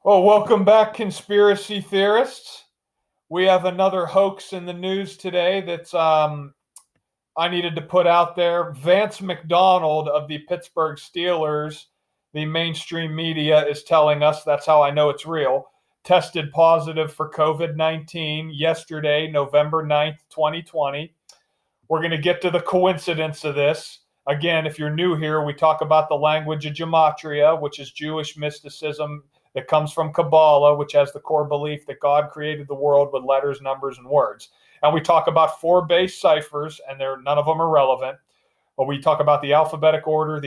Well, welcome back, conspiracy theorists. We have another hoax in the news today that's I needed to put out there. Vance McDonald of the Pittsburgh Steelers, the mainstream media is telling us, that's how I know it's real, tested positive for COVID-19 yesterday, November 9th, 2020. We're going to get to the coincidence of this. Again, if you're new here, we talk about the language of gematria, which is Jewish mysticism that comes from Kabbalah, which has the core belief that God created the world with letters, numbers, and words. And we talk about four base ciphers, and none of them are relevant. But we talk about the alphabetic order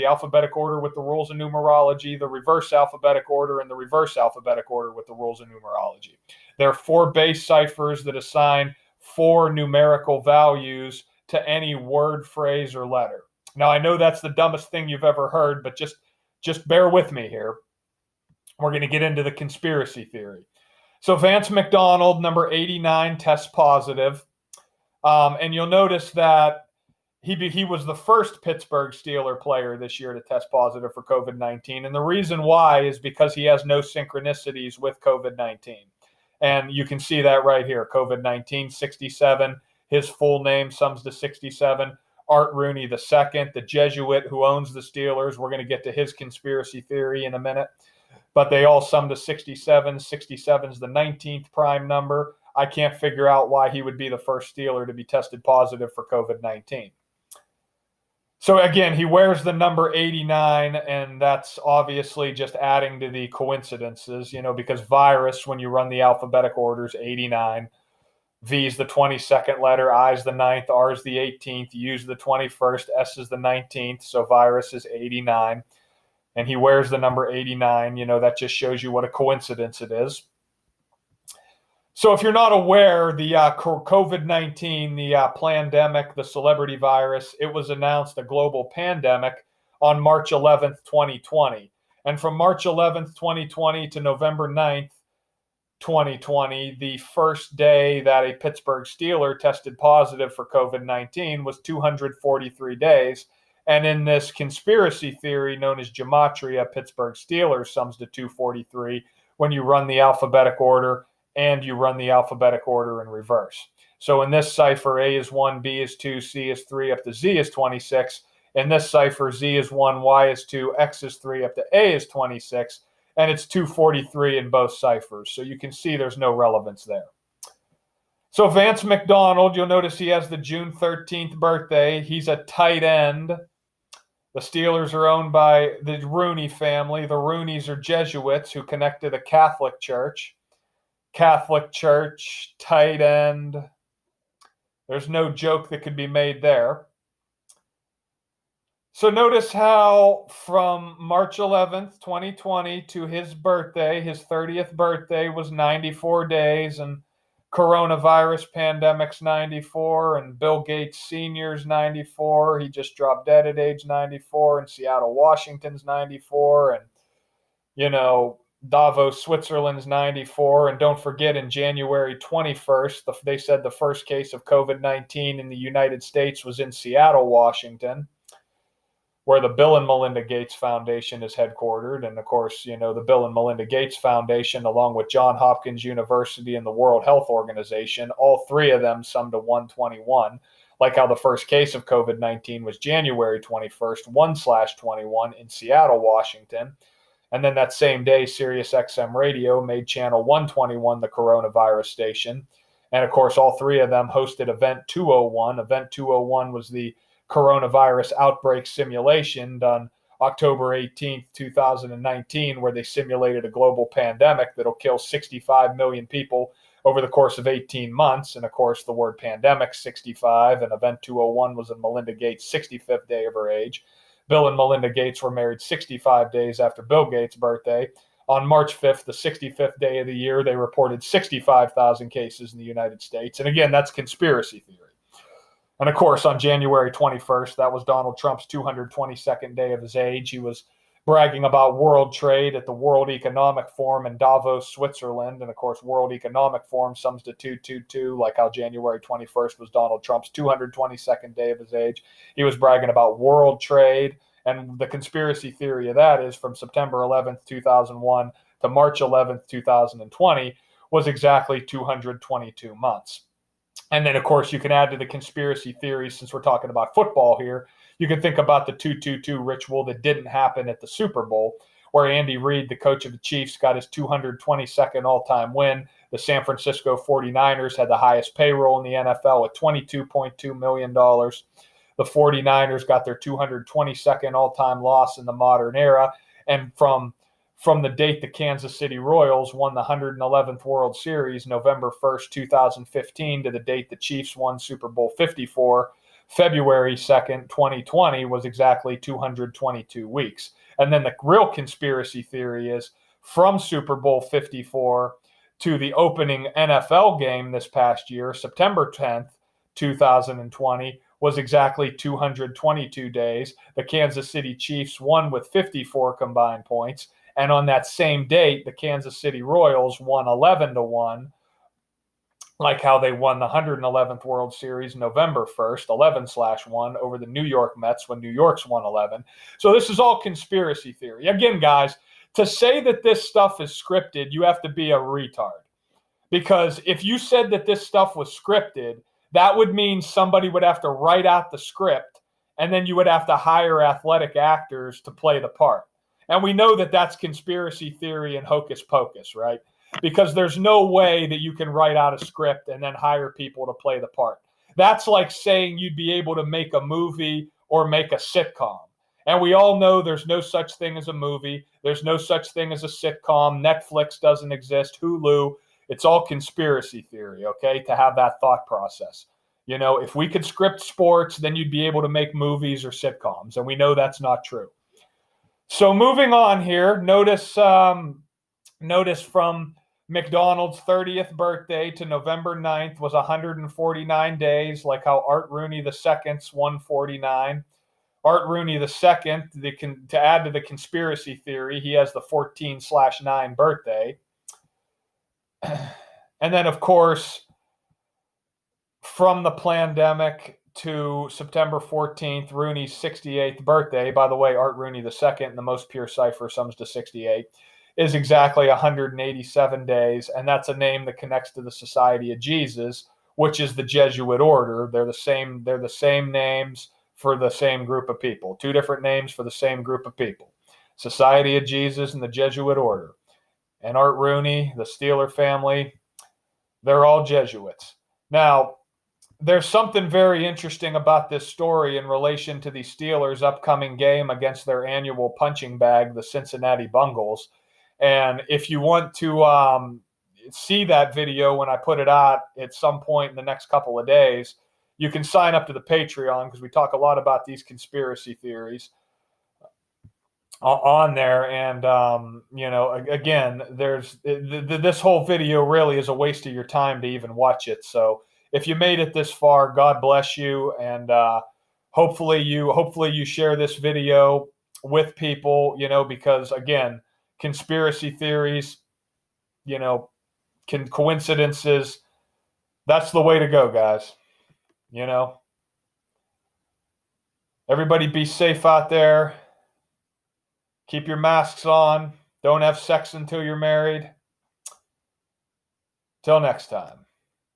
with the rules of numerology, the reverse alphabetic order, and the reverse alphabetic order with the rules of numerology. There are four base ciphers that assign four numerical values to any word, phrase, or letter. Now, I know that's the dumbest thing you've ever heard, but just bear with me here. We're going to get into the conspiracy theory. So Vance McDonald, number 89, tests positive. And you'll notice that he was the first Pittsburgh Steeler player this year to test positive for COVID-19. And the reason why is because he has no synchronicities with COVID-19. And you can see that right here, COVID-19, 67. His full name sums to 67. Art Rooney II, the Jesuit who owns the Steelers. We're going to get to his conspiracy theory in a minute. But they all sum to 67. 67 is the 19th prime number. I can't figure out why he would be the first Steeler to be tested positive for COVID-19. So again, he wears the number 89, and that's obviously just adding to the coincidences, because virus, when you run the alphabetic order, is 89. V is the 22nd letter, I is the 9th, R is the 18th, U is the 21st, S is the 19th, so virus is 89. And he wears the number 89, that just shows you what a coincidence it is. So if you're not aware, the COVID-19, the pandemic, the celebrity virus, it was announced a global pandemic on March 11th, 2020. And from March 11th, 2020 to November 9th, 2020, the first day that a Pittsburgh Steeler tested positive for COVID-19 was 243 days. And in this conspiracy theory known as gematria, Pittsburgh Steelers sums to 243 when you run the alphabetic order and you run the alphabetic order in reverse. So in this cipher, A is 1, B is 2, C is 3, up to Z is 26. In this cipher, Z is 1, Y is 2, X is 3, up to A is 26. And it's 243 in both ciphers. So you can see there's no relevance there. So Vance McDonald, you'll notice he has the June 13th birthday. He's a tight end. The Steelers are owned by the Rooney family. The Rooneys are Jesuits who connect to the Catholic Church. Catholic Church, tight end. There's no joke that could be made there. So notice how from March 11th, 2020 to his birthday, his 30th birthday was 94 days, and coronavirus pandemic's 94, and Bill Gates Sr.'s 94. He just dropped dead at age 94, and Seattle, Washington's 94, and, Davos, Switzerland's 94. And don't forget, in January 21st, they said the first case of COVID-19 in the United States was in Seattle, Washington, where the Bill and Melinda Gates Foundation is headquartered. And of course, the Bill and Melinda Gates Foundation, along with Johns Hopkins University and the World Health Organization, all three of them sum to 121, like how the first case of COVID-19 was January 21st, 1/21 in Seattle, Washington. And then that same day, Sirius XM Radio made channel 121 the coronavirus station. And of course, all three of them hosted Event 201. Event 201 was the coronavirus outbreak simulation done October 18th, 2019, where they simulated a global pandemic that'll kill 65 million people over the course of 18 months. And of course, the word pandemic, 65, and Event 201 was in Melinda Gates' 65th day of her age. Bill and Melinda Gates were married 65 days after Bill Gates' birthday. On March 5th, the 65th day of the year, they reported 65,000 cases in the United States. And again, that's conspiracy theory. And of course, on January 21st, that was Donald Trump's 222nd day of his age. He was bragging about world trade at the World Economic Forum in Davos, Switzerland. And of course, World Economic Forum sums to 222, like how January 21st was Donald Trump's 222nd day of his age. He was bragging about world trade. And the conspiracy theory of that is from September 11th, 2001 to March 11th, 2020 was exactly 222 months. And then, of course, you can add to the conspiracy theories, since we're talking about football here, you can think about the 222 ritual that didn't happen at the Super Bowl, where Andy Reid, the coach of the Chiefs, got his 222nd all-time win. The San Francisco 49ers had the highest payroll in the NFL at $22.2 million. The 49ers got their 222nd all-time loss in the modern era. And from the date the Kansas City Royals won the 111th World Series, November 1st, 2015, to the date the Chiefs won Super Bowl 54, February 2nd, 2020, was exactly 222 weeks. And then the real conspiracy theory is from Super Bowl 54 to the opening NFL game this past year, September 10th, 2020, was exactly 222 days. The Kansas City Chiefs won with 54 combined points. And on that same date, the Kansas City Royals won 11-1, like how they won the 111th World Series November 1st, 11/1, over the New York Mets when New York's won 11. So this is all conspiracy theory. Again, guys, to say that this stuff is scripted, you have to be a retard. Because if you said that this stuff was scripted, that would mean somebody would have to write out the script, and then you would have to hire athletic actors to play the part. And we know that that's conspiracy theory and hocus pocus, right? Because there's no way that you can write out a script and then hire people to play the part. That's like saying you'd be able to make a movie or make a sitcom. And we all know there's no such thing as a movie. There's no such thing as a sitcom. Netflix doesn't exist. Hulu. It's all conspiracy theory, okay, to have that thought process. You know, if we could script sports, then you'd be able to make movies or sitcoms. And we know that's not true. So moving on here, notice from McDonald's 30th birthday to November 9th was 149 days, like how Art Rooney II's 149. Art Rooney II, to add to the conspiracy theory, he has the 14/9 birthday. And then, of course, from the pandemic to September 14th, Rooney's 68th birthday, by the way, Art Rooney II, in the most pure cipher, sums to 68, is exactly 187 days, and that's a name that connects to the Society of Jesus, which is the Jesuit order. They're the same names for the same group of people. Two different names for the same group of people. Society of Jesus and the Jesuit order. And Art Rooney, the Steeler family, they're all Jesuits. Now, there's something very interesting about this story in relation to the Steelers' upcoming game against their annual punching bag, the Cincinnati Bengals. And if you want to see that video when I put it out at some point in the next couple of days, you can sign up to the Patreon, because we talk a lot about these conspiracy theories on there. And, again, this whole video really is a waste of your time to even watch it. So if you made it this far, God bless you. And hopefully you share this video with people, because, again, conspiracy theories, coincidences, that's the way to go, guys. Everybody be safe out there. Keep your masks on. Don't have sex until you're married. Till next time.